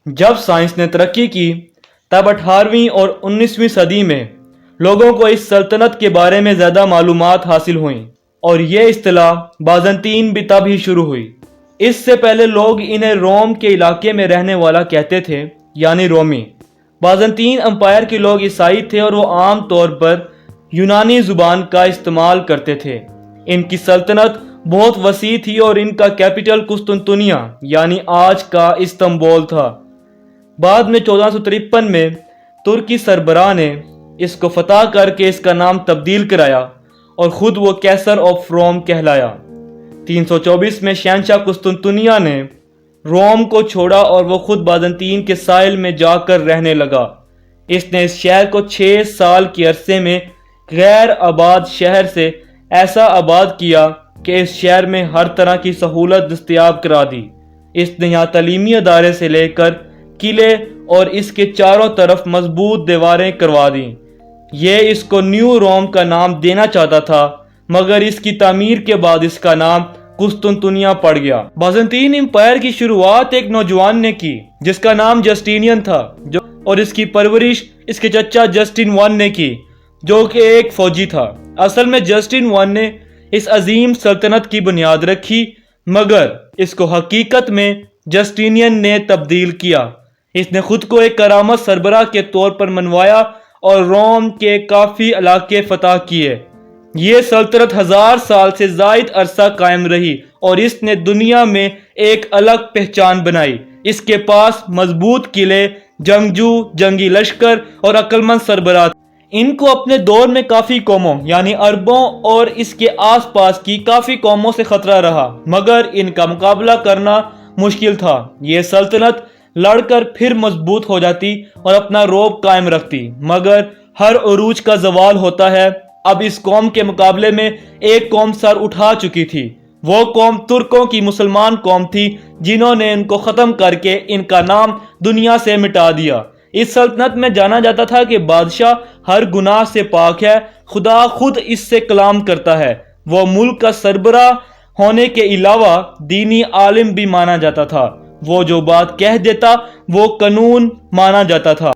جب سائنس نے ترقی کی تب 18ویں اور 19ویں صدی میں لوگوں کو اس سلطنت کے بارے میں زیادہ معلومات حاصل ہوئیں اور یہ اصطلاح بازنطین بھی تب ہی شروع ہوئی۔ اس سے پہلے لوگ انہیں روم کے علاقے میں رہنے والا کہتے تھے، یعنی رومی۔ بازنطین امپائر کے لوگ عیسائی تھے اور وہ عام طور پر یونانی زبان کا استعمال کرتے تھے۔ ان کی سلطنت بہت وسیع تھی اور ان کا کیپٹل قسطنطنیہ یعنی آج کا استنبول تھا۔ بعد میں 1453 میں ترکی سربراہ نے اس کو فتح کر کے اس کا نام تبدیل کرایا اور خود وہ کیسر آف روم کہلایا۔ 324 میں شہنشاہ قسطنطنیہ نے روم کو چھوڑا اور وہ خود بازنطین کے ساحل میں جا کر رہنے لگا۔ اس نے اس شہر کو 6 سال کے عرصے میں غیر آباد شہر سے ایسا آباد کیا کہ اس شہر میں ہر طرح کی سہولت دستیاب کرا دی۔ اس نے یہاں تعلیمی ادارے سے لے کر قلعے اور اس کے چاروں طرف مضبوط دیواریں کروا دیں۔ یہ اس کو نیو روم کا نام دینا چاہتا تھا، مگر اس کی تعمیر کے بعد اس کا نام قسطنطنیہ پڑ گیا۔ بازنطین امپائر کی شروعات ایک نوجوان نے کی جس کا نام جسٹینین تھا، اور اس کی پرورش اس کے چچا جسٹن I نے کی جو کہ ایک فوجی تھا۔ اصل میں جسٹن I نے اس عظیم سلطنت کی بنیاد رکھی، مگر اس کو حقیقت میں جسٹینین نے تبدیل کیا۔ اس نے خود کو ایک کرامت سربراہ کے طور پر منوایا اور روم کے کافی علاقے فتح کیے۔ یہ سلطنت 1000 سال سے زائد عرصہ قائم رہی اور اس نے دنیا میں ایک الگ پہچان بنائی۔ اس کے پاس مضبوط قلعے، جنگجو، جنگی لشکر اور عقلمند سربراہ۔ ان کو اپنے دور میں کافی قوموں یعنی عربوں اور اس کے آس پاس کی کافی قوموں سے خطرہ رہا، مگر ان کا مقابلہ کرنا مشکل تھا۔ یہ سلطنت لڑ کر پھر مضبوط ہو جاتی اور اپنا رعب قائم رکھتی، مگر ہر عروج کا زوال ہوتا ہے۔ اب اس قوم کے مقابلے میں ایک قوم سر اٹھا چکی تھی۔ وہ قوم ترکوں کی مسلمان قوم تھی جنہوں نے ان کو ختم کر کے ان کا نام دنیا سے مٹا دیا۔ اس سلطنت میں جانا جاتا تھا کہ بادشاہ ہر گناہ سے پاک ہے، خدا خود اس سے کلام کرتا ہے۔ وہ ملک کا سربراہ ہونے کے علاوہ دینی عالم بھی مانا جاتا تھا۔ وہ جو بات کہہ دیتا وہ قانون مانا جاتا تھا۔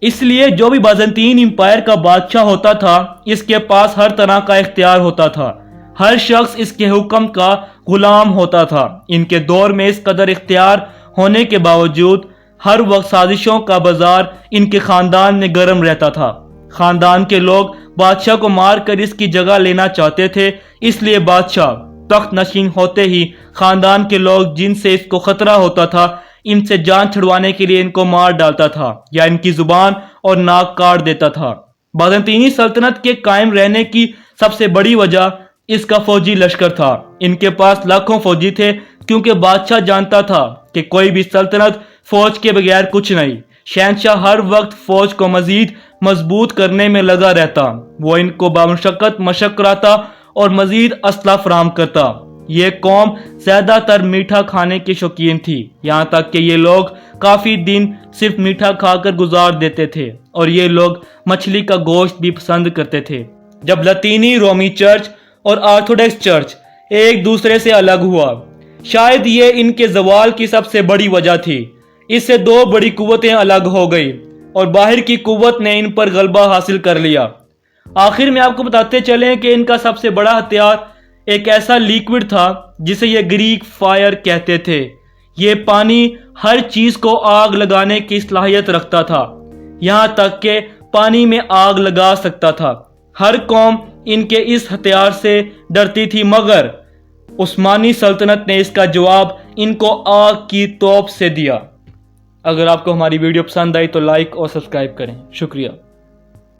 اس لیے جو بھی بازنطین امپائر کا بادشاہ ہوتا تھا اس کے پاس ہر طرح کا اختیار ہوتا تھا۔ ہر شخص اس کے حکم کا غلام ہوتا تھا۔ ان کے دور میں اس قدر اختیار ہونے کے باوجود ہر وقت سازشوں کا بازار ان کے خاندان میں گرم رہتا تھا۔ خاندان کے لوگ بادشاہ کو مار کر اس کی جگہ لینا چاہتے تھے، اس لیے بادشاہ تخت نشین ہوتے ہی خاندان کے لوگ جن سے اس کو خطرہ ہوتا تھا ان سے جان چھڑوانے کے لیے ان کو مار ڈالتا تھا یا ان کی زبان اور ناک کاٹ دیتا تھا۔ بازنطینی سلطنت کے قائم رہنے کی سب سے بڑی وجہ اس کا فوجی لشکر تھا۔ ان کے پاس لاکھوں فوجی تھے کیونکہ بادشاہ جانتا تھا کہ کوئی بھی سلطنت فوج کے بغیر کچھ نہیں۔ شہنشاہ ہر وقت فوج کو مزید مضبوط کرنے میں لگا رہتا۔ وہ ان کو بامشقت مشق کراتا اور مزید اسلحہ فراہم کرتا۔ یہ قوم زیادہ تر میٹھا کھانے کے شوقین تھی، یہاں تک کہ یہ لوگ کافی دن صرف میٹھا کھا کر گزار دیتے تھے، اور یہ لوگ مچھلی کا گوشت بھی پسند کرتے تھے۔ جب لاطینی رومی چرچ اور آرتھوڈکس چرچ ایک دوسرے سے الگ ہوا، شاید یہ ان کے زوال کی سب سے بڑی وجہ تھی۔ اس سے دو بڑی قوتیں الگ ہو گئی اور باہر کی قوت نے ان پر غلبہ حاصل کر لیا۔ آخر میں آپ کو بتاتے چلیں کہ ان کا سب سے بڑا ہتھیار ایک ایسا لیکوڈ تھا جسے یہ گریک فائر کہتے تھے۔ یہ پانی ہر چیز کو آگ لگانے کی صلاحیت رکھتا تھا، یہاں تک کہ پانی میں آگ لگا سکتا تھا۔ ہر قوم ان کے اس ہتھیار سے ڈرتی تھی، مگر عثمانی سلطنت نے اس کا جواب ان کو آگ کی توپ سے دیا۔ اگر آپ کو ہماری ویڈیو پسند آئی تو لائک اور سبسکرائب کریں۔ شکریہ۔